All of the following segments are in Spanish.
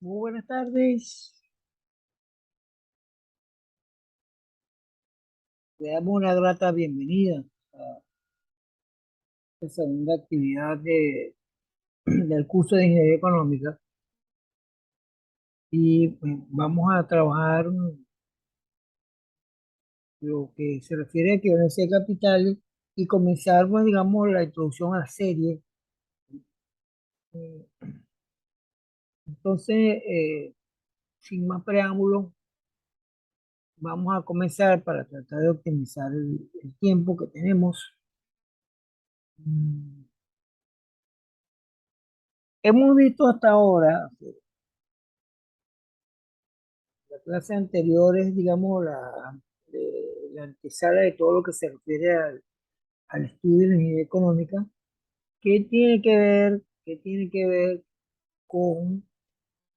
Muy buenas tardes. Le damos una grata bienvenida a la segunda actividad del curso de Ingeniería Económica y pues, vamos a trabajar lo que se refiere a equivalencia de capitales y comenzar, pues, digamos, la introducción a la serie. Eh, Entonces, sin más preámbulos, vamos a comenzar para tratar de optimizar el tiempo que tenemos. Mm, Hemos visto hasta ahora la clase anterior es, digamos, la antesala de todo lo que se refiere al estudio de la ingeniería económica, que tiene que ver con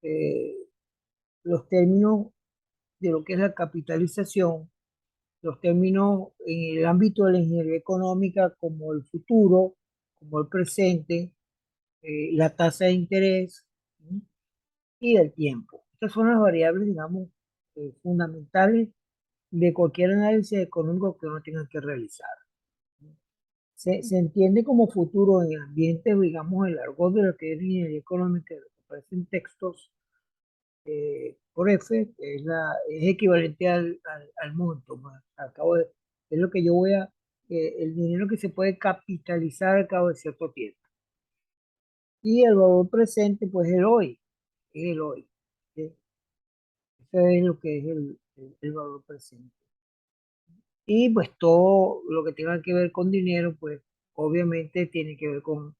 eh, los términos de lo que es la capitalización, los términos en el ámbito de la ingeniería económica como el futuro, como el presente, la tasa de interés, ¿sí? Y el tiempo. Estas son las variables, digamos, fundamentales de cualquier análisis económico que uno tenga que realizar. Se entiende como futuro en el ambiente, digamos, el argot de lo que es ingeniería económica, de lo que aparecen textos por F, es equivalente al monto, ¿no? Es lo que yo el dinero que se puede capitalizar al cabo de cierto tiempo. Y el valor presente, pues es el hoy. ¿Sí? Eso es lo que es el valor presente. Y pues todo lo que tenga que ver con dinero, pues obviamente tiene que ver con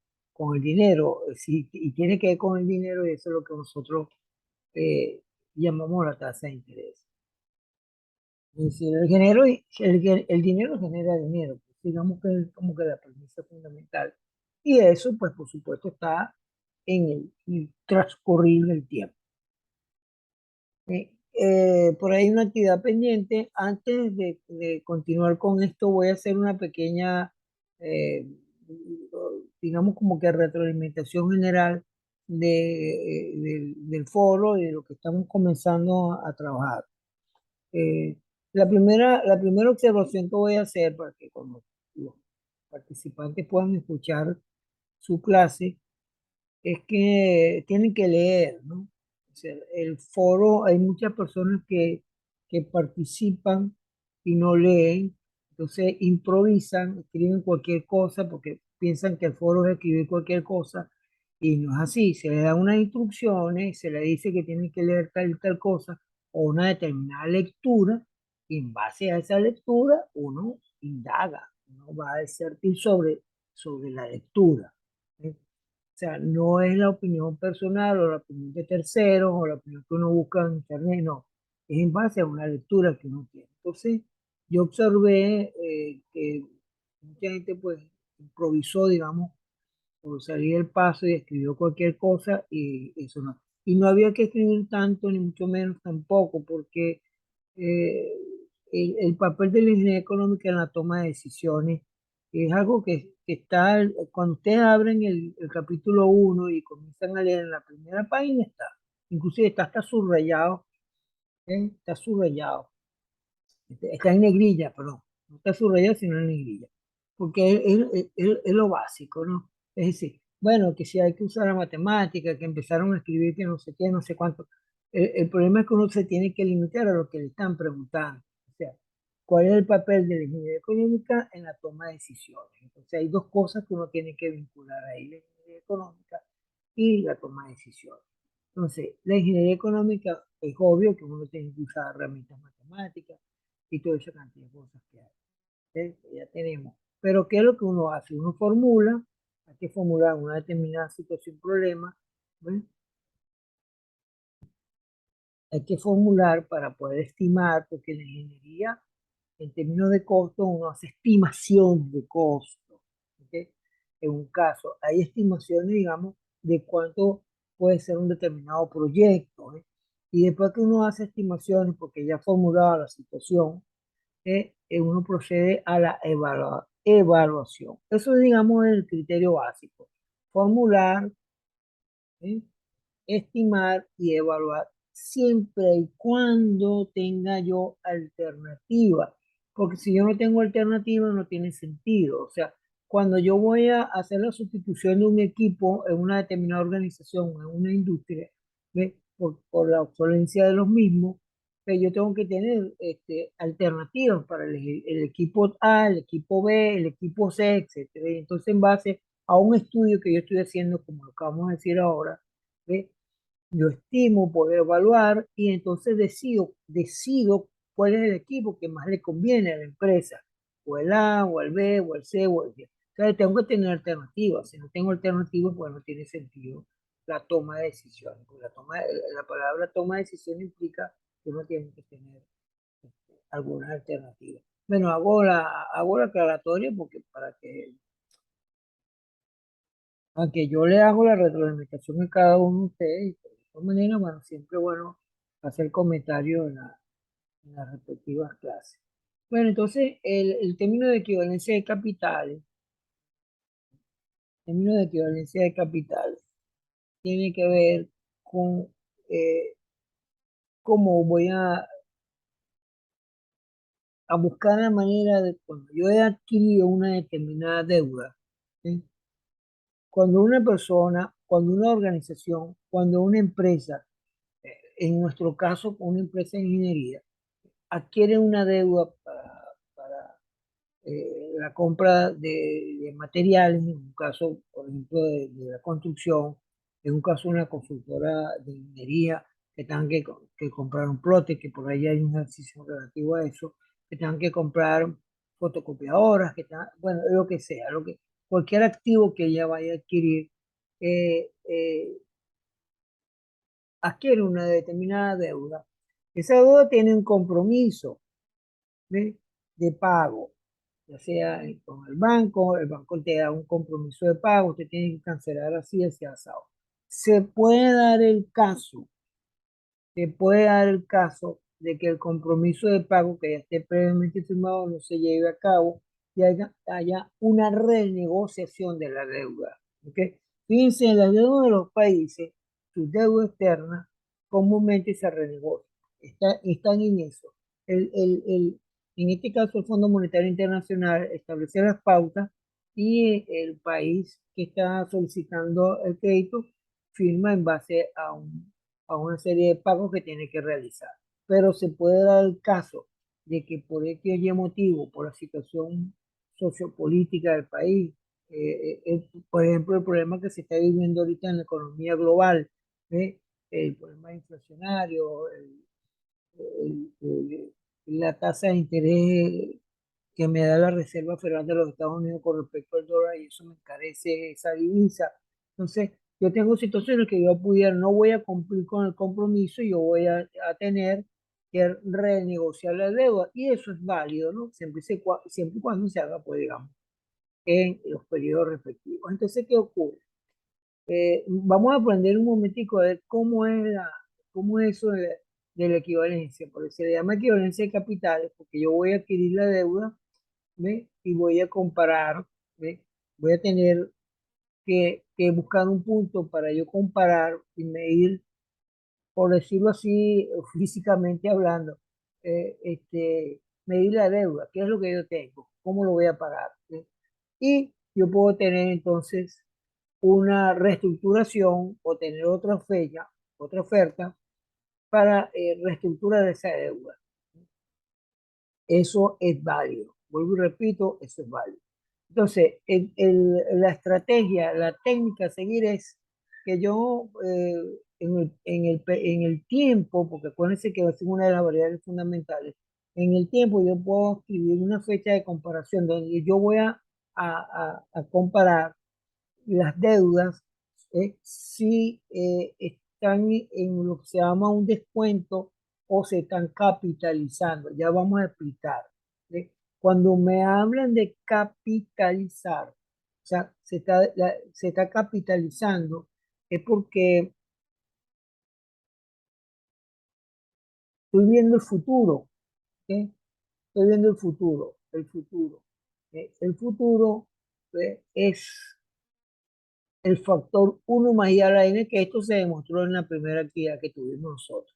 el dinero. Sí, y tiene que ver con el dinero y eso es lo que nosotros eh, llamamos la tasa de interés. Es decir, el dinero genera dinero, pues, digamos que es como que la premisa fundamental. Y eso, pues por supuesto, está en el transcurrir del tiempo. Por ahí una actividad pendiente. Antes de continuar con esto, voy a hacer una pequeña, eh, digamos como que retroalimentación general del foro y de lo que estamos comenzando a trabajar. Eh, la primera observación que voy a hacer para que cuando los participantes puedan escuchar su clase es que tienen que leer, ¿no? O sea, el foro, hay muchas personas que participan y no leen, entonces improvisan, escriben cualquier cosa porque piensan que el foro es escribir cualquier cosa y no es así. Se les da unas instrucciones, se les dice que tienen que leer tal y tal cosa o una determinada lectura y en base a esa lectura uno indaga, uno va a discertir sobre la lectura. ¿Eh? O sea, no es la opinión personal o la opinión de terceros o la opinión que uno busca en internet, no. Es en base a una lectura que uno tiene. Entonces, yo observé que mucha gente pues improvisó, digamos, por salir del paso y escribió cualquier cosa y eso no. Y no había que escribir tanto, ni mucho menos tampoco, porque eh, el papel de la ingeniería económica en la toma de decisiones es algo que está, cuando ustedes abren el capítulo uno y comienzan a leer en la primera página, está, inclusive está hasta subrayado, ¿eh? Está subrayado, está en negrilla, perdón, no está subrayado sino en negrilla, porque es lo básico, ¿no? Es decir, bueno, que si hay que usar la matemática, que empezaron a escribir que no sé qué, no sé cuánto. El problema es que uno se tiene que limitar a lo que le están preguntando. O sea, ¿cuál es el papel de la ingeniería económica en la toma de decisiones? Entonces, hay dos cosas que uno tiene que vincular ahí, la ingeniería económica y la toma de decisiones. Entonces, la ingeniería económica es obvio que uno tiene que usar herramientas matemáticas y toda esa cantidad de cosas que hay. ¿Sí? Ya tenemos. Pero ¿qué es lo que uno hace? Uno formula, hay que formular una determinada situación, problema, ¿ves? Hay que formular para poder estimar, porque en la ingeniería, en términos de costo, uno hace estimaciones de costo. ¿Ok? En un caso, hay estimaciones, digamos, de cuánto puede ser un determinado proyecto. ¿Eh? Y después que uno hace estimaciones, porque ya ha formulado la situación, uno procede a la evaluación. Eso, digamos, es el criterio básico. Formular, ¿sí? estimar y evaluar siempre y cuando tenga yo alternativa, porque si yo no tengo alternativa no tiene sentido. O sea, cuando yo voy a hacer la sustitución de un equipo en una determinada organización, en una industria, ¿ve? Por la obsolencia de los mismos, yo tengo que tener alternativas para elegir el equipo A, el equipo B, el equipo C, etcétera. Y entonces, en base a un estudio que yo estoy haciendo, como lo que vamos a decir ahora, ¿ve? Yo estimo poder evaluar y entonces decido cuál es el equipo que más le conviene a la empresa, o el A, o el B, o el C, o el D. Entonces tengo que tener alternativas. Si no tengo alternativas, pues no tiene sentido la toma de decisiones. Porque la palabra toma de decisiones implica que uno tiene que tener alguna alternativa. Bueno, hago la aclaratoria porque aunque yo le hago la retroalimentación a cada uno de ustedes, y de todas maneras, bueno, siempre es bueno hacer comentarios en las respectivas clases. Bueno, entonces, el término de equivalencia de capitales, término de equivalencia de capitales, tiene que ver con cómo voy a buscar la manera de, cuando yo he adquirido una determinada deuda, ¿sí? Cuando una persona, cuando una organización, cuando una empresa, en nuestro caso, una empresa de ingeniería, adquiere una deuda para la compra de materiales, en un caso, por ejemplo, de la construcción, en un caso una constructora de ingeniería, que tengan que comprar un plote, que por ahí hay un ejercicio relativo a eso, que tengan que comprar fotocopiadoras, bueno, lo que sea, cualquier activo que ella vaya a adquirir, eh, eh, adquiere una determinada deuda. Esa deuda tiene un compromiso de, de pago, ya sea con el banco te da un compromiso de pago, usted tiene que cancelar así, así asado. Se puede dar el caso, se puede dar el caso de que el compromiso de pago que ya esté previamente firmado no se lleve a cabo y haya una renegociación de la deuda. ¿Ok? Fíjense, en las deudas de los países, sus deudas externas comúnmente se renegocian. Están en eso. En este caso, el Fondo Monetario Internacional establece las pautas y el país que está solicitando el crédito firma en base a una serie de pagos que tiene que realizar. Pero se puede dar el caso de que por X o Y motivo, por la situación sociopolítica del país, por ejemplo, el problema que se está viviendo ahorita en la economía global, ¿eh? El problema inflacionario, la tasa de interés que me da la Reserva Federal de los Estados Unidos con respecto al dólar y eso me encarece esa divisa. Entonces, yo tengo situaciones que yo pudiera, no voy a cumplir con el compromiso y yo voy a tener que renegociar la deuda y eso es válido, ¿no? Siempre y cuando se haga, pues digamos, en los periodos respectivos. Entonces, ¿qué ocurre? Vamos a aprender un momentico a ver cómo es eso de la equivalencia, porque se le llama equivalencia de capitales, porque yo voy a adquirir la deuda, ¿ve? Y voy a comparar, ¿ve? Voy a tener que buscar un punto para yo comparar y medir, por decirlo así, físicamente hablando, medir la deuda, qué es lo que yo tengo, cómo lo voy a pagar, ¿ve? Y yo puedo tener entonces una reestructuración o tener otra fecha, otra oferta para reestructurar esa deuda. Eso es válido. Vuelvo y repito, eso es válido. Entonces, la estrategia, la técnica a seguir es que yo en el tiempo, porque acuérdense que es una de las variables fundamentales, en el tiempo yo puedo escribir una fecha de comparación donde yo voy a comparar las deudas si están en lo que se llama un descuento o se están capitalizando. Ya vamos a explicar. ¿Sí? Cuando me hablan de capitalizar, o sea, se está capitalizando, es porque estoy viendo el futuro. ¿Sí? Estoy viendo el futuro, el futuro. El futuro es el factor 1 más I a la N, que esto se demostró en la primera actividad que tuvimos nosotros.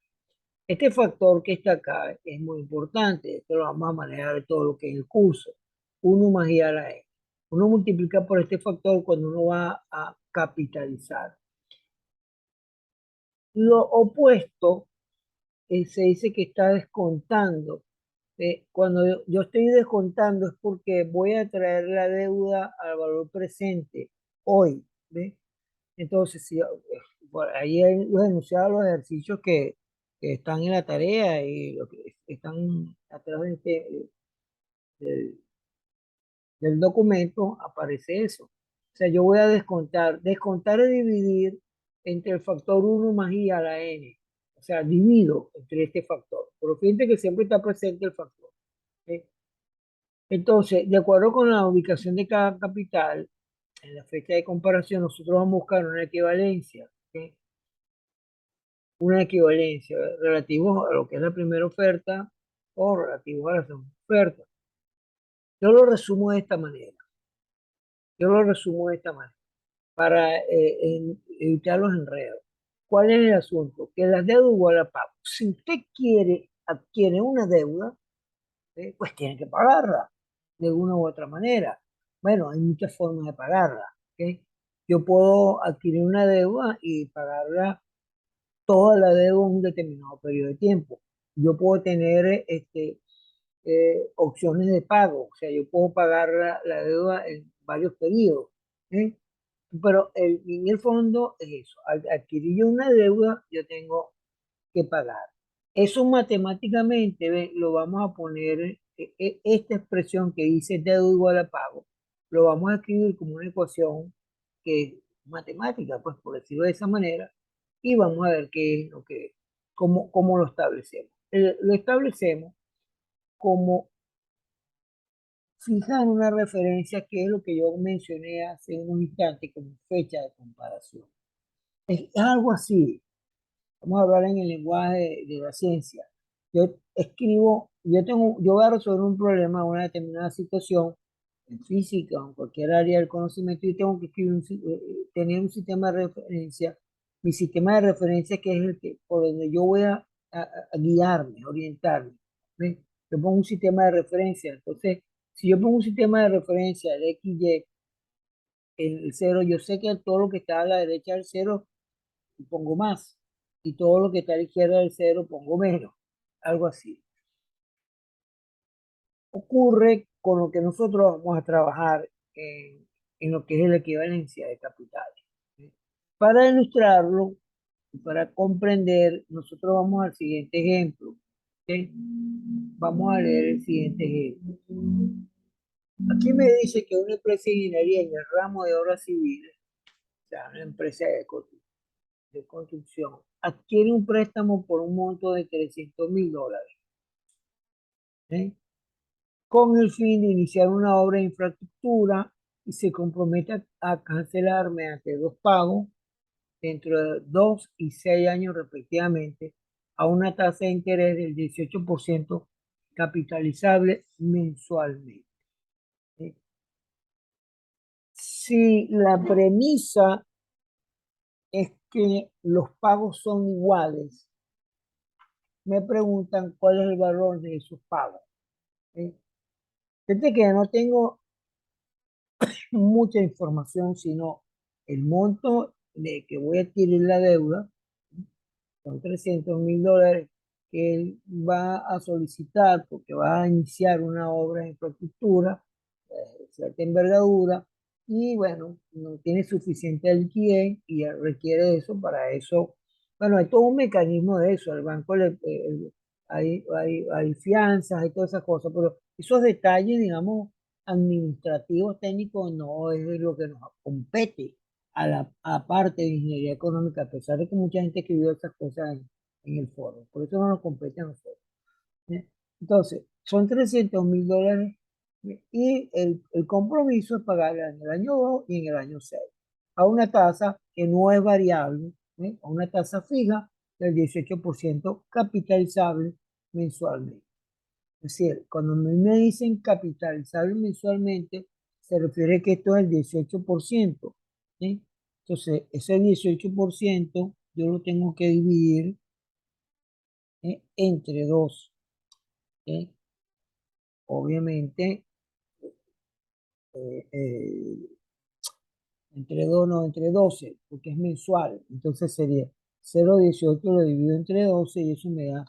Este factor que está acá es muy importante, esto lo vamos a manejar de todo lo que es el curso. 1 más I a la N. Uno multiplica por este factor cuando uno va a capitalizar. Lo opuesto se dice que está descontando. Cuando yo estoy descontando es porque voy a traer la deuda al valor presente hoy. ¿Ve? Entonces, si, por ahí hay los enunciados, los ejercicios que están en la tarea y lo que están atrás del, del documento, aparece eso. O sea, yo voy a descontar. Descontar es dividir entre el factor 1 más I a la N. O sea, divido entre este factor. Pero fíjate que siempre está presente el factor. ¿Sí? Entonces, de acuerdo con la ubicación de cada capital, en la fecha de comparación, nosotros vamos a buscar una equivalencia. ¿Sí? Una equivalencia relativo a lo que es la primera oferta o relativo a la segunda oferta. Yo lo resumo de esta manera. Yo lo resumo de esta manera para evitar los enredos. ¿Cuál es el asunto? Que la deuda igual a pago. Si usted quiere, adquiere una deuda, pues tiene que pagarla de una u otra manera. Bueno, hay muchas formas de pagarla. ¿Ok? Yo puedo adquirir una deuda y pagarla toda la deuda en un determinado periodo de tiempo. Yo puedo tener opciones de pago, o sea, yo puedo pagar la deuda en varios periodos. ¿Eh? Pero en el fondo es eso, al adquirir yo una deuda, yo tengo que pagar. Eso matemáticamente, ¿ve? Lo vamos a poner, esta expresión que dice deuda igual a pago, lo vamos a escribir como una ecuación que es matemática, pues por decirlo de esa manera, y vamos a ver qué es lo que, cómo lo establecemos. Lo establecemos como fijar una referencia, que es lo que yo mencioné hace un instante como fecha de comparación. Es algo así. Vamos a hablar en el lenguaje de la ciencia. Yo escribo, yo voy a resolver un problema, una determinada situación en física o en cualquier área del conocimiento y tengo que escribir tener un sistema de referencia. Mi sistema de referencia que es el que por donde yo voy a guiarme, orientarme. ¿Ves? Yo pongo un sistema de referencia. Entonces, si yo pongo un sistema de referencia de X, Y, el cero, yo sé que todo lo que está a la derecha del cero pongo más, y todo lo que está a la izquierda del cero pongo menos, algo así. Ocurre con lo que nosotros vamos a trabajar en lo que es la equivalencia de capitales. ¿Sí? Para ilustrarlo, para comprender, nosotros vamos al siguiente ejemplo. ¿Sí? Vamos a leer el siguiente ejemplo. Aquí me dice que una empresa de ingeniería en el ramo de obras civiles, o sea, una empresa de construcción, adquiere un préstamo por un monto de $300,000, ¿eh? Con el fin de iniciar una obra de infraestructura y se compromete a cancelar mediante dos pagos dentro de 2 y 6 años respectivamente a una tasa de interés del 18% capitalizable mensualmente. ¿Eh? Si la premisa es que los pagos son iguales, me preguntan cuál es el valor de esos pagos. ¿Eh? Fíjate que no tengo mucha información, sino el monto de que voy a adquirir la deuda, son $300,000 que él va a solicitar porque va a iniciar una obra de infraestructura de cierta envergadura y bueno, no tiene suficiente liquidez y requiere eso. Para eso, bueno, hay todo un mecanismo de eso, el banco hay fianzas, hay todas esas cosas, pero esos detalles, digamos, administrativos, técnicos, no es lo que nos compete a la parte de ingeniería económica, a pesar de que mucha gente escribió esas cosas en el foro. Por eso no nos compete a nosotros. ¿Eh? Entonces, son $300,000 y el compromiso es pagar en el año 2 y en el año 6 a una tasa que no es variable, a una tasa fija del 18% capitalizable mensualmente. Es decir, cuando me dicen capitalizable mensualmente, se refiere que esto es el 18%. ¿Sí? Entonces, ese 18% yo lo tengo que dividir entre dos. ¿Ok? Obviamente, eh, eh, entre 2 no, entre 12 porque es mensual. Entonces sería 0,18 lo divido entre 12 y eso me da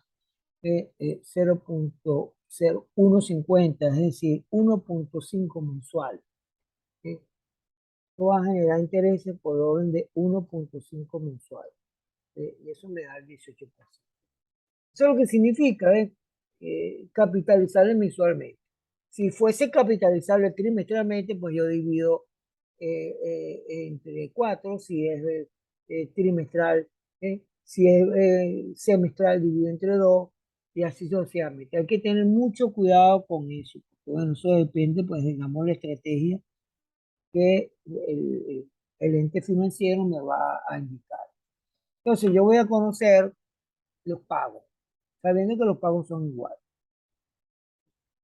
0,0150, es decir, 1,5 mensual. ¿Ok? Esto va a generar intereses por orden de 1,5 mensual. Y eso me da el 18%. Eso es lo que significa capitalizarle mensualmente. Si fuese capitalizable trimestralmente, pues yo divido entre 4, si es trimestral, si es semestral, divido entre 2 y así sucesivamente. Hay que tener mucho cuidado con eso, porque bueno, eso depende, pues digamos, la estrategia que el ente financiero me va a indicar. Entonces, yo voy a conocer los pagos, sabiendo que los pagos son iguales.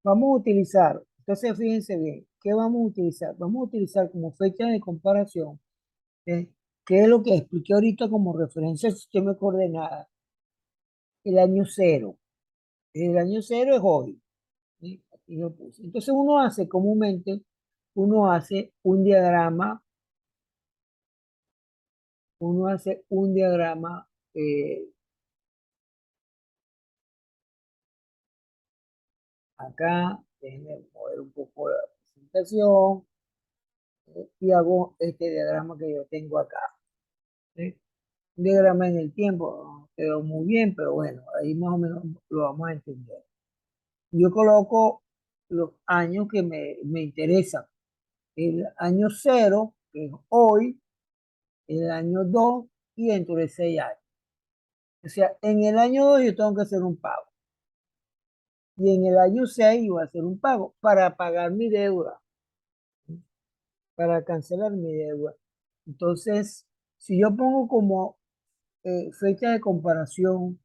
Vamos a utilizar, entonces fíjense bien, ¿qué vamos a utilizar? Vamos a utilizar como fecha de comparación, ¿eh? ¿Qué es lo que expliqué ahorita como referencia al sistema de coordenadas? El año cero. El año cero es hoy. ¿Sí? Aquí lo puse. Entonces uno hace comúnmente, uno hace un diagrama, uno hace un diagrama acá, déjenme mover un poco la presentación, y hago este diagrama que yo tengo acá. ¿Sí? Un diagrama en el tiempo, no quedó muy bien, pero bueno, ahí más o menos lo vamos a entender. Yo coloco los años que me interesan. El año cero, que es hoy, el año 2 y dentro de 6 años. O sea, en el año 2 yo tengo que hacer un pago. Y en el año 6 yo voy a hacer un pago para pagar mi deuda, para cancelar mi deuda. Entonces, si yo pongo como fecha de comparación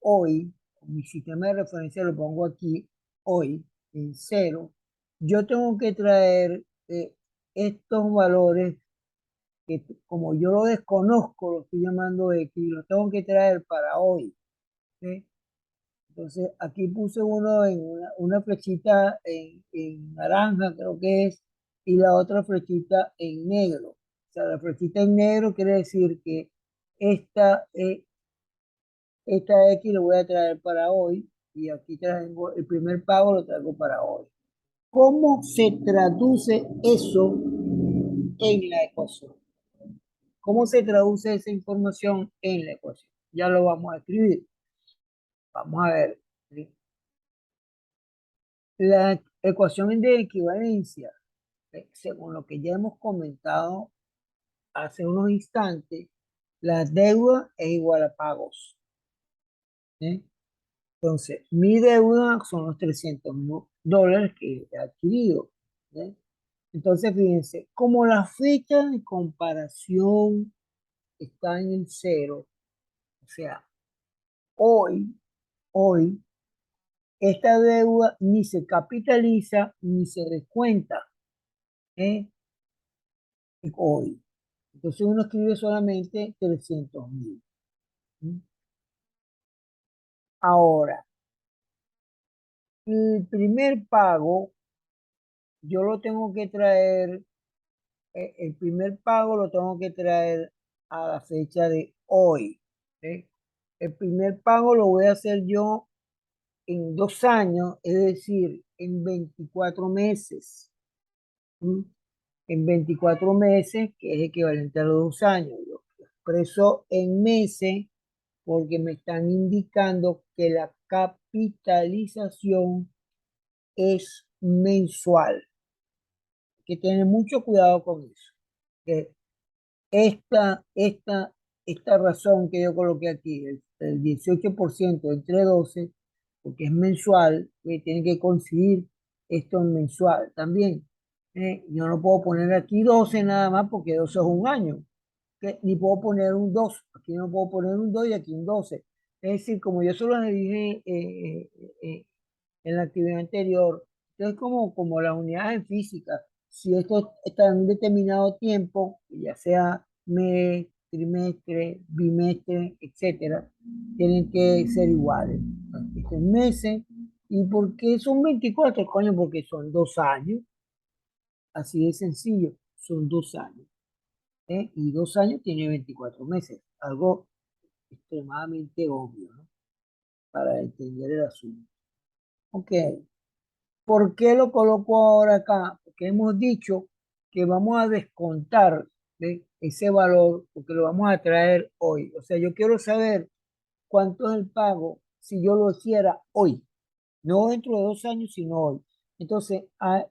hoy, mi sistema de referencia lo pongo aquí, hoy, en cero, yo tengo que traer estos valores que como yo lo desconozco, lo estoy llamando X, lo tengo que traer para hoy. ¿Sí? Entonces aquí puse uno en una flechita en naranja, creo que es, y la otra flechita en negro. O sea, la flechita en negro quiere decir que esta, esta X lo voy a traer para hoy y aquí traigo el primer pago, lo traigo para hoy. ¿Cómo se traduce eso en la ecuación? ¿Cómo se traduce esa información en la ecuación? Ya lo vamos a escribir. Vamos a ver. ¿Sí? La ecuación de equivalencia, según lo que ya hemos comentado hace unos instantes, la deuda es igual a pagos. ¿Sí? Entonces, mi deuda son los $300,000 que he adquirido. ¿Sí? Entonces, fíjense, como la fecha de comparación está en el cero, o sea, hoy, hoy, esta deuda ni se capitaliza ni se descuenta, ¿eh? Hoy. Entonces uno escribe solamente 300,000. ¿Sí? Ahora, el primer pago, yo lo tengo que traer, el primer pago lo tengo que traer a la fecha de hoy. ¿Sí? El primer pago lo voy a hacer yo en 2 años, es decir, en 24 meses. ¿Sí? En 24 meses, que es equivalente a los 2 años. Yo expreso en meses porque me están indicando que la capitalización es mensual. Hay que tener mucho cuidado con eso. Que esta, esta, esta razón que yo coloqué aquí, el 18% entre 12 porque es mensual, tiene que conseguir esto en mensual también. Yo no puedo poner aquí 12 nada más porque 12 es un año. Ni puedo poner un 2 aquí no puedo poner un 2 y aquí un 12. Es decir, como yo solo le dije en la actividad anterior, entonces como las unidades en física, si esto está en un determinado tiempo, ya sea mes, trimestre, bimestre, etcétera, tienen que ser iguales. Estos meses. ¿Y por qué son 24? Coño, porque son 2 años. Así de sencillo. Son 2 años. ¿Eh? Y 2 años tiene 24 meses. Algo extremadamente obvio, ¿no? Para entender el asunto. Ok. ¿Por qué lo coloco ahora acá? Porque hemos dicho que vamos a descontar, ¿ve?, ese valor porque lo vamos a traer hoy. O sea, yo quiero saber cuánto es el pago si yo lo hiciera hoy, no dentro de 2 años, sino hoy. Entonces, a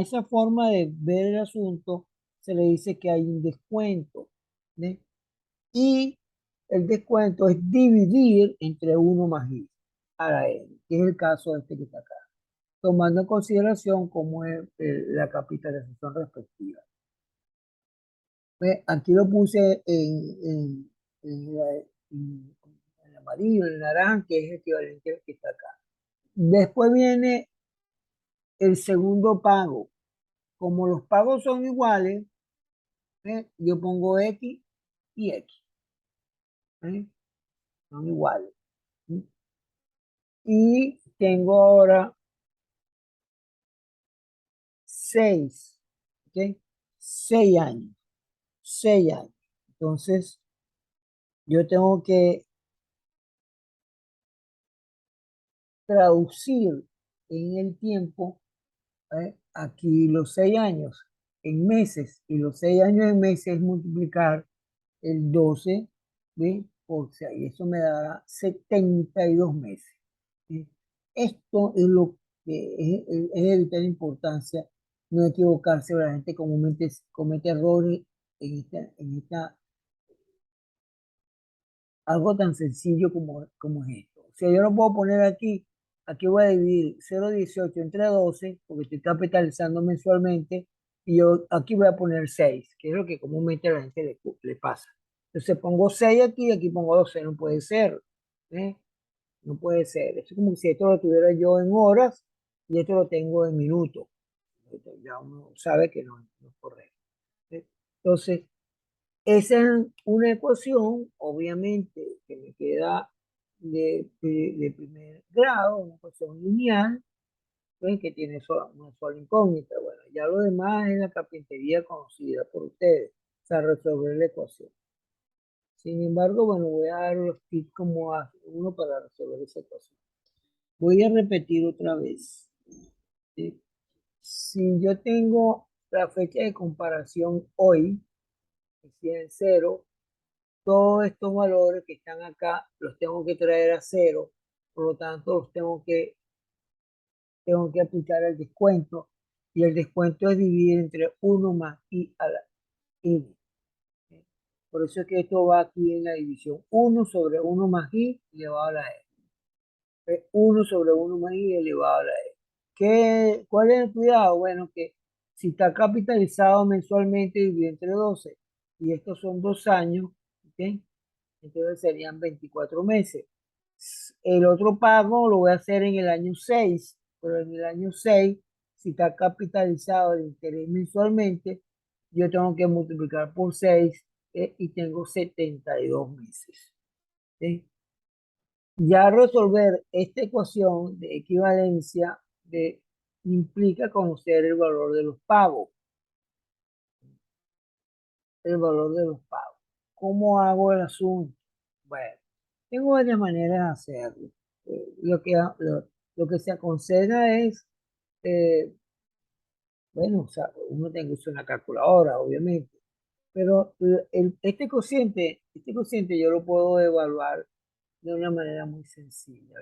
esa forma de ver el asunto se le dice que hay un descuento, ¿ve? Y el descuento es dividir entre uno más i a la n, que es el caso de este que está acá, tomando en consideración cómo es la capitalización respectiva. Aquí lo puse en, en- en amarillo, en naranja, que es el equivalente al que está acá. Después viene el segundo pago. Como los pagos son iguales, yo pongo X y X. ¿Eh? Son iguales. Y tengo ahora 6, ¿ok? 6 años. 6 años. Entonces, yo tengo que traducir en el tiempo, aquí los 6 años en meses, y los 6 años en meses es multiplicar el 12, ¿ve?, por 6, y eso me dará 72 meses. ¿Sí? Esto es lo que es de vital importancia, no equivocarse. La gente comúnmente comete errores en esta algo tan sencillo como es esto. O sea, yo lo puedo poner aquí voy a dividir 0,18 entre 12, porque estoy capitalizando mensualmente, y yo aquí voy a poner 6, que es lo que comúnmente a la gente le pasa. Entonces pongo 6 aquí y aquí pongo 12, no puede ser. ¿Eh? No puede ser. Esto es como si esto lo tuviera yo en horas y esto lo tengo en minutos. Ya uno sabe que no es correcto. ¿Eh? Entonces, esa es una ecuación, obviamente, que me queda de primer grado, una ecuación lineal, pues, que tiene una sola incógnita. Bueno, ya lo demás es la carpintería conocida por ustedes, o sea, resolver la ecuación. Sin embargo, bueno, voy a dar los tips como hace uno para resolver esa ecuación. Voy a repetir otra vez. ¿Sí? Si yo tengo la fecha de comparación hoy, que es 0, todos estos valores que están acá los tengo que traer a 0, por lo tanto los tengo que aplicar el descuento, y el descuento es dividir entre 1 más i a la n. Por eso es que esto va aquí en la división: 1 sobre 1 más i elevado a la n. 1 sobre 1 más i elevado a la n. ¿Cuál es el cuidado? Bueno, que si está capitalizado mensualmente, dividido entre 12, y estos son 2 años, ¿ok?, entonces serían 24 meses. El otro pago lo voy a hacer en el año 6, pero en el año 6, si está capitalizado el interés mensualmente, yo tengo que multiplicar por 6, y tengo 72 meses. ¿Sí? Ya resolver esta ecuación de equivalencia implica conocer el valor de los pagos. El valor de los pagos. ¿Cómo hago el asunto? Bueno, tengo varias maneras de hacerlo. Lo que se aconseja es, eh, bueno, o sea, uno tiene que usar una calculadora, obviamente, pero este cociente yo lo puedo evaluar de una manera muy sencilla.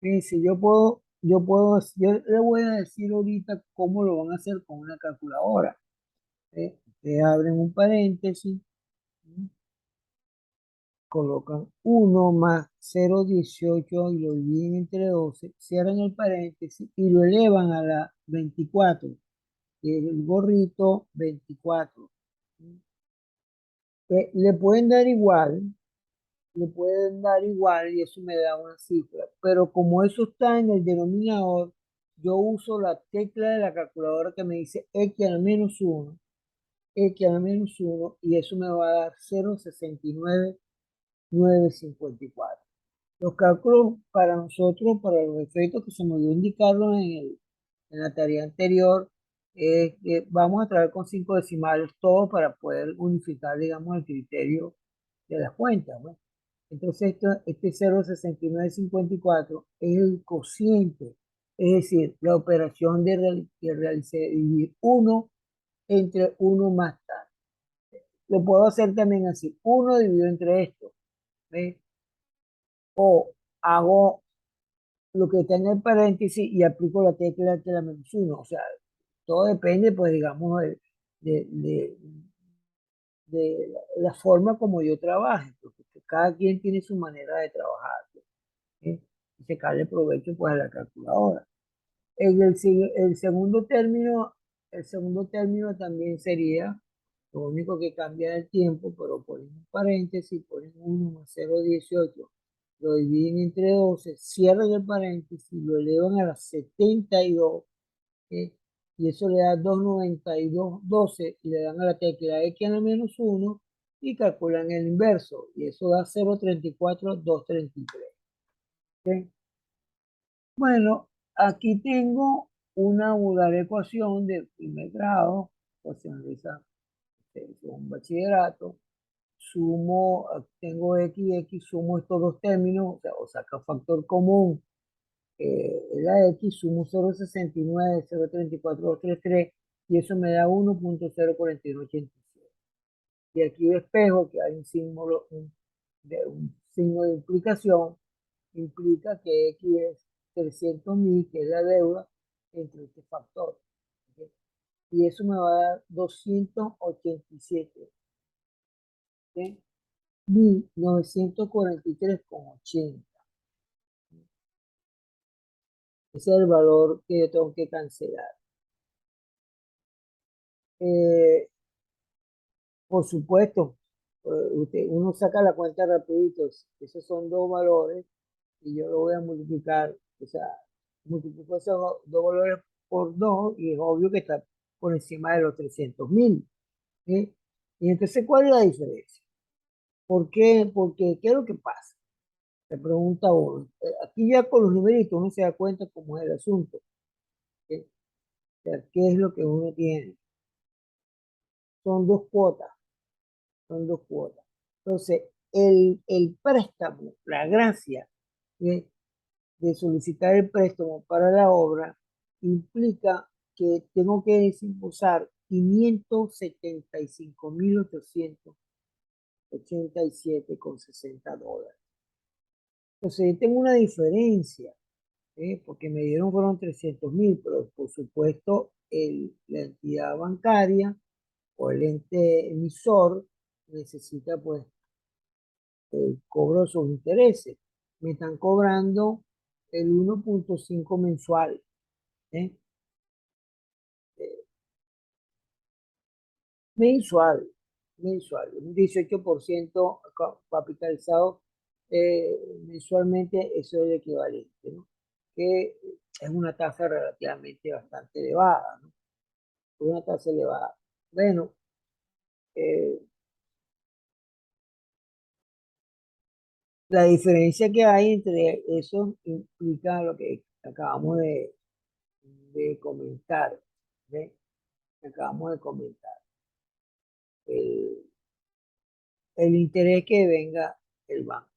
Fíjense, yo le voy a decir ahorita cómo lo van a hacer con una calculadora. Ustedes abren un paréntesis, colocan 1 más 0,18 y lo dividen entre 12, cierran el paréntesis y lo elevan a la 24, que es el gorrito 24. Le pueden dar igual, y eso me da una cifra, pero como eso está en el denominador, yo uso la tecla de la calculadora que me dice X al menos 1, X a la menos 1 y eso me va a dar 0,69954. Los cálculos para nosotros, para los efectos que se me olvidó indicarlo en la tarea anterior, es que vamos a traer con 5 decimales todo para poder unificar, digamos, el criterio de las cuentas, ¿no? Entonces, este 0,6954 es el cociente, es decir, la operación que realicé, dividir 1 entre 1 más tal. Lo puedo hacer también así, 1 dividido entre esto, ¿ves? O hago lo que está en el paréntesis y aplico la tecla que la menos 1. O sea, todo depende, pues, digamos, de, de, de la forma como yo trabaje, porque cada quien tiene su manera de trabajar, ¿eh? Y sacarle provecho, pues, a la calculadora. El segundo término también sería, lo único que cambia el tiempo, pero ponen un paréntesis, ponen 1 más 0,18, lo dividen entre 12, cierran el paréntesis, lo elevan a las 72, ¿eh? Y eso le da 292,12 y le dan a la tecla X a la menos 1 y calculan el inverso, y eso da 0,34233. ¿Ok? Bueno, aquí tengo una vulgar ecuación de primer grado, ecuación de un bachillerato, sumo, tengo x, sumo estos dos términos, o sea, o saca factor común, la x, sumo 0,69, 0,34233, y eso me da 1,04187. Y aquí despejo que hay un símbolo, un signo de implicación, implica que X es 300.000, que es la deuda, entre este factor. ¿Ok? Y eso me va a dar 287, ¿ok? 1943,80. Ese es el valor que yo tengo que cancelar. Eh, por supuesto, uno saca la cuenta rapidito. Esos son dos valores y yo lo voy a multiplicar. O sea, multiplico esos dos valores por 2 y es obvio que está por encima de los 300.000. ¿Sí? Y entonces, ¿cuál es la diferencia? ¿Por qué? Porque, ¿qué es lo que pasa? Se pregunta uno. Aquí ya con los numeritos uno se da cuenta cómo es el asunto. ¿Sí? O sea, ¿qué es lo que uno tiene? Son dos cuotas, son dos cuotas. Entonces, el préstamo, la gracia de solicitar el préstamo para la obra implica que tengo que desembolsar 575.887,60 dólares. Entonces, yo tengo una diferencia, porque me dieron fueron 300.000, pero por supuesto la entidad bancaria o el ente emisor necesita pues el cobro de sus intereses. Me están cobrando el 1,5 mensual. ¿Eh? Eh, mensual, mensual, un 18% capitalizado mensualmente, eso es el equivalente, ¿no? Que es una tasa relativamente bastante elevada, ¿no? Una tasa elevada. Bueno, eh, la diferencia que hay entre eso implica lo que acabamos de comentar, ¿ve? Acabamos de comentar. El, el interés que venga el banco.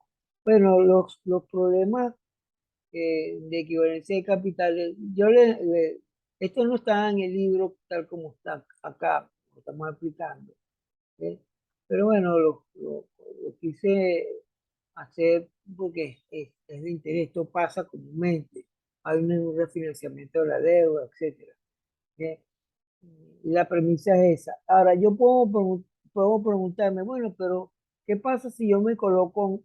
Bueno, los problemas de equivalencia de capitales, esto no está en el libro tal como está acá, lo estamos aplicando. ¿Eh? Pero bueno, lo quise hacer porque es de interés, esto pasa comúnmente. Hay un refinanciamiento de la deuda, etcétera. ¿Eh? Y la premisa es esa. Ahora, yo puedo preguntarme, bueno, pero ¿qué pasa si yo me coloco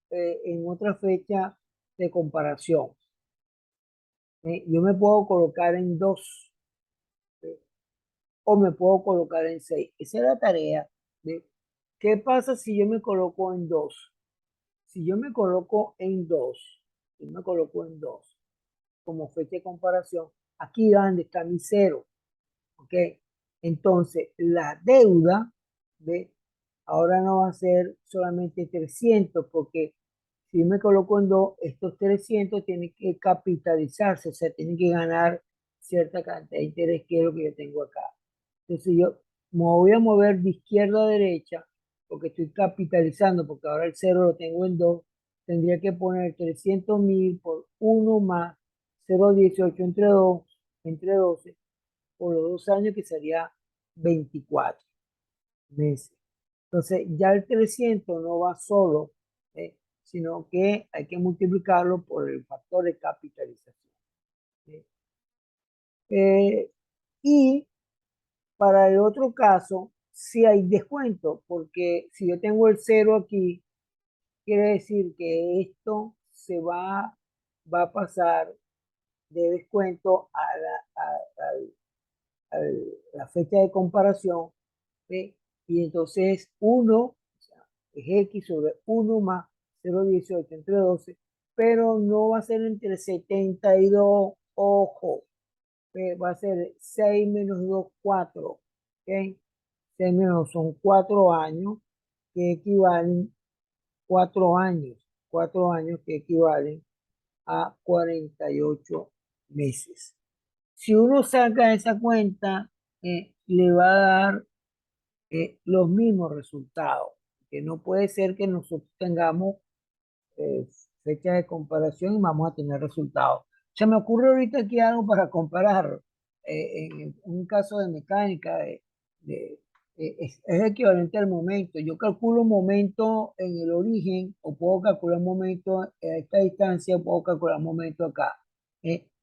en otra fecha de comparación? Yo me puedo colocar en 2, ¿eh? O me puedo colocar en 6. Esa es la tarea. ¿Eh? ¿Qué pasa si yo me coloco en 2? Si yo me coloco en 2, yo me coloco en 2 como fecha de comparación, aquí donde está mi cero, ¿ok? Entonces, la deuda, ¿ve? Ahora no va a ser solamente 300 porque si me coloco en dos, estos 300 tienen que capitalizarse, o sea, tienen que ganar cierta cantidad de interés, que es lo que yo tengo acá. Entonces yo me voy a mover de izquierda a derecha, porque estoy capitalizando, porque ahora el cero lo tengo en 2, tendría que poner 300.000 por uno más 0,18 entre 12 por los 2 años, que sería 24 meses. Entonces, ya el 300 no va solo, sino que hay que multiplicarlo por el factor de capitalización. ¿Sí? Eh, y para el otro caso, si hay descuento, porque si yo tengo el cero aquí, quiere decir que esto va a pasar de descuento a la fecha de comparación, ¿sí? Y entonces uno, o sea, es X sobre uno más 0,18 entre 12, pero no va a ser entre 72, ojo, va a ser 6 menos 2 4, ¿ok? 6 menos son 4 años, que equivalen 4 años, 4 años que equivalen a 48 meses. Si uno saca esa cuenta, le va a dar los mismos resultados, que no puede ser que nosotros tengamos eh, fecha de comparación y vamos a tener resultados. Se me ocurre ahorita aquí algo para comparar. En un caso de mecánica, es equivalente al momento. Yo calculo un momento en el origen, o puedo calcular un momento a esta distancia, o puedo calcular un momento acá.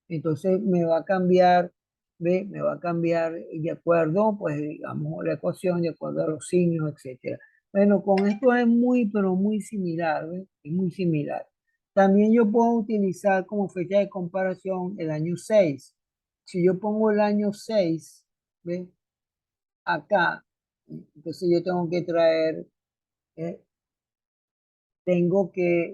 Entonces me va a cambiar, ¿ve? Me va a cambiar de acuerdo, pues digamos, la ecuación, de acuerdo a los signos, etcétera. Bueno, con esto es muy, pero muy similar, ¿ve? Es muy similar. También yo puedo utilizar como fecha de comparación el año 6. Si yo pongo el año 6, ¿ve? Acá, entonces yo tengo que traer, eh,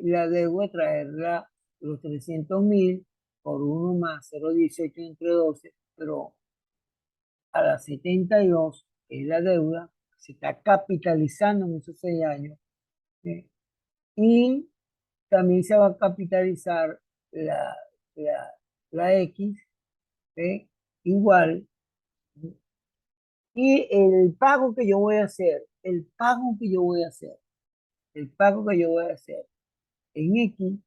la deuda traerla los 300.000 por uno más 0,18 entre 12, pero a las 72 es la deuda, se está capitalizando en esos 6 años, ¿sí? Y también se va a capitalizar la, la, la X, ¿sí? Igual. Y el pago que yo voy a hacer, el pago que yo voy a hacer en X,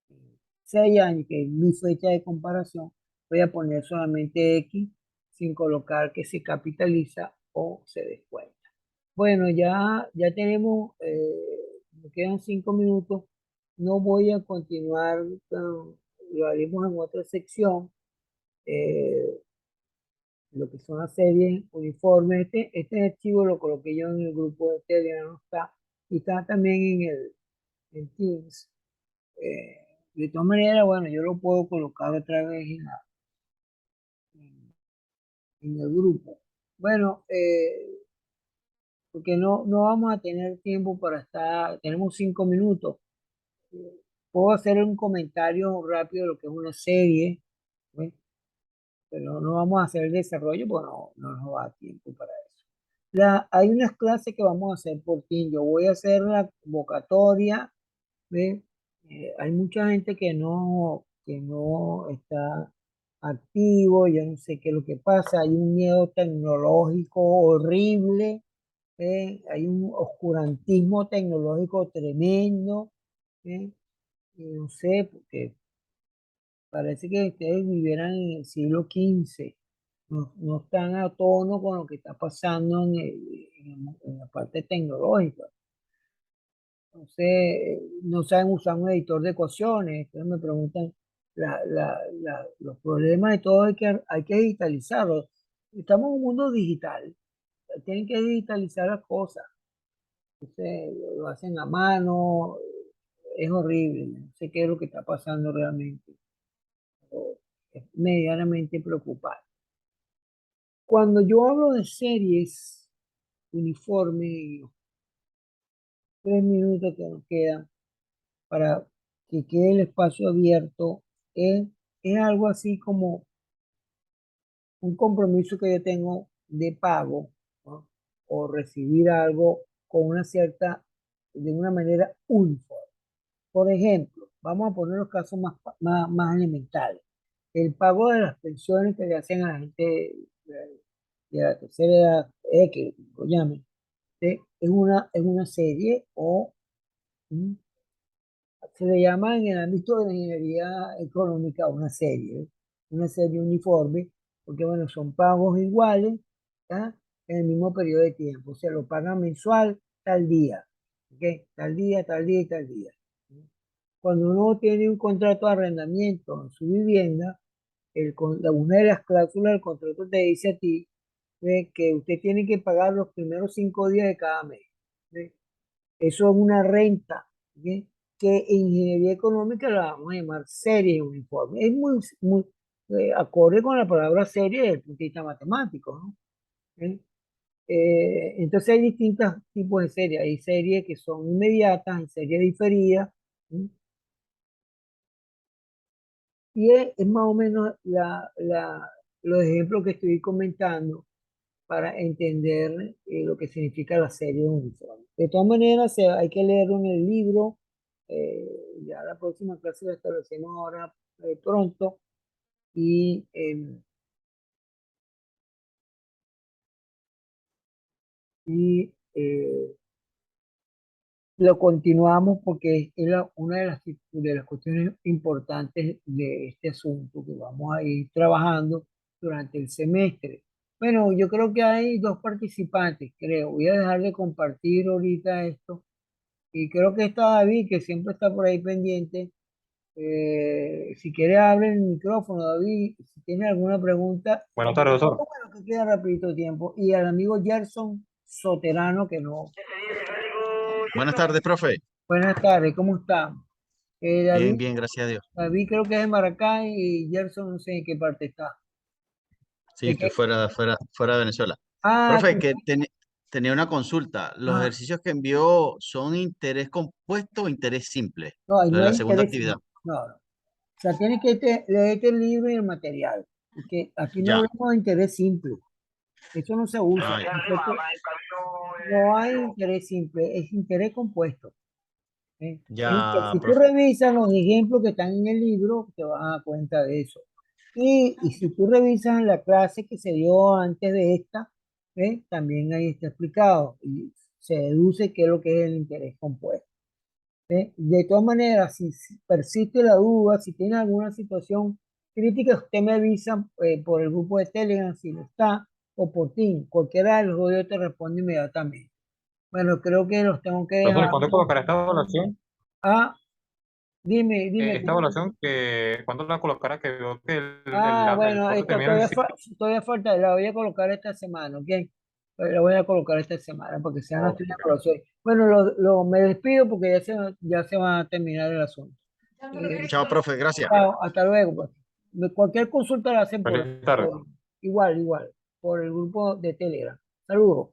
en 6 años, que es mi fecha de comparación, voy a poner solamente X sin colocar que se capitaliza o se descuenta. Bueno, ya tenemos, me quedan 5 minutos. No voy a continuar, lo haremos en otra sección, eh, lo que son las series uniformes. Este archivo lo coloqué yo en el grupo de Telegram, no está, y está también en Teams. Eh, de todas maneras, bueno, yo lo puedo colocar otra vez en el grupo. Bueno, porque no vamos a tener tiempo para estar, tenemos 5 minutos. Puedo hacer un comentario rápido de lo que es una serie, ¿ves? Pero no vamos a hacer el desarrollo porque no nos va a dar tiempo para eso. Hay unas clases que vamos a hacer por ti. Yo voy a hacer la convocatoria, ¿ves? Hay mucha gente que no está activo, yo no sé qué es lo que pasa. Hay un miedo tecnológico horrible, hay un oscurantismo tecnológico tremendo, ¿eh? Y no sé, porque parece que ustedes vivieran en el siglo XV, no están a tono con lo que está pasando en la parte tecnológica. Entonces, no saben usar un editor de ecuaciones. Entonces me preguntan los problemas de todo, hay que digitalizarlos. Estamos en un mundo digital, tienen que digitalizar las cosas. Entonces, lo hacen a mano, es horrible, no sé qué es lo que está pasando realmente, pero es medianamente preocupante. Cuando yo hablo de series uniformes, 3 minutos que nos quedan para que quede el espacio abierto, es, es algo así como un compromiso que yo tengo de pago, ¿no? O recibir algo con una cierta, de una manera uniforme. Por ejemplo, vamos a poner los casos más elementales. El pago de las pensiones que le hacen a la gente de la tercera edad, que lo llamen, es una serie o mm, se le llama en el ámbito de la ingeniería económica una serie uniforme, porque bueno, son pagos iguales, ¿ya? En el mismo periodo de tiempo, o sea, lo pagan mensual tal día, ¿ok? Tal día, tal día y tal día. Cuando uno tiene un contrato de arrendamiento en su vivienda, una de las cláusulas del contrato te dice a ti que usted tiene que pagar los primeros 5 días de cada mes. ¿Ve? Eso es una renta, ¿ok? Que en ingeniería económica la vamos a llamar serie uniforme. Es muy acorde con la palabra serie desde el punto de vista matemático, ¿no? ¿Eh? Entonces hay distintos tipos de series. Hay series que son inmediatas, hay series diferidas. ¿Sí? Y es más o menos los ejemplos que estoy comentando para entender lo que significa la serie uniforme. De todas maneras, hay que leerlo en el libro. eh, ya la próxima clase la establecemos ahora pronto y, lo continuamos porque es una de las cuestiones importantes de este asunto que vamos a ir trabajando durante el semestre. Bueno, yo creo que hay dos participantes, creo. Voy a dejar de compartir ahorita esto. Y creo que está David, que siempre está por ahí pendiente. Si quiere, abre el micrófono, David. Si tiene alguna pregunta, Buenas tardes, doctor. bueno, que queda rapidito tiempo. Y al amigo Gerson Soterano, que no. Buenas tardes, profe. Buenas tardes, ¿cómo está? David, Bien, bien, gracias a Dios. David creo que es de Maracay y Gerson no sé en qué parte está. Sí, ¿De estoy qué? fuera de Venezuela. Ah, Profe, tenía una consulta. ¿Los ah, ejercicios que envió son interés compuesto o interés simple? no, ahí Lo de no hay la segunda interés, actividad. no, no. O sea, tienes que leerte el libro y el material, porque aquí no Ya, hablamos de interés simple. Eso no se usa. ah, No hay interés simple, es interés compuesto. ¿Eh? ya, Si tú profe. revisas los ejemplos que están en el libro, te vas a dar cuenta de eso. Y si tú revisas en la clase que se dio antes de esta, también ahí está explicado y se deduce qué es lo que es el interés compuesto. De todas maneras, si persiste la duda, si tiene alguna situación crítica, usted me avisa por el grupo de Telegram si no está, o por ti. Cualquiera de los dos yo te responde inmediatamente. Bueno, creo que los tengo que Doctor, dejar. ¿y cuándo colocará esta evaluación? Ah, dime. Esta evaluación, que ¿cuándo la colocará? Que veo que Ah, el bueno, corte esta termina en todavía falta, la voy a colocar esta semana, ¿ok? La voy a colocar esta semana porque sea no estoy en Ok. proceso. Bueno, me despido porque ya se va a terminar el asunto. Chao, profe, gracias. Chao, hasta luego, pues. Cualquier consulta la hacen Feliz tarde. igual, por el grupo de Telegram. Saludos.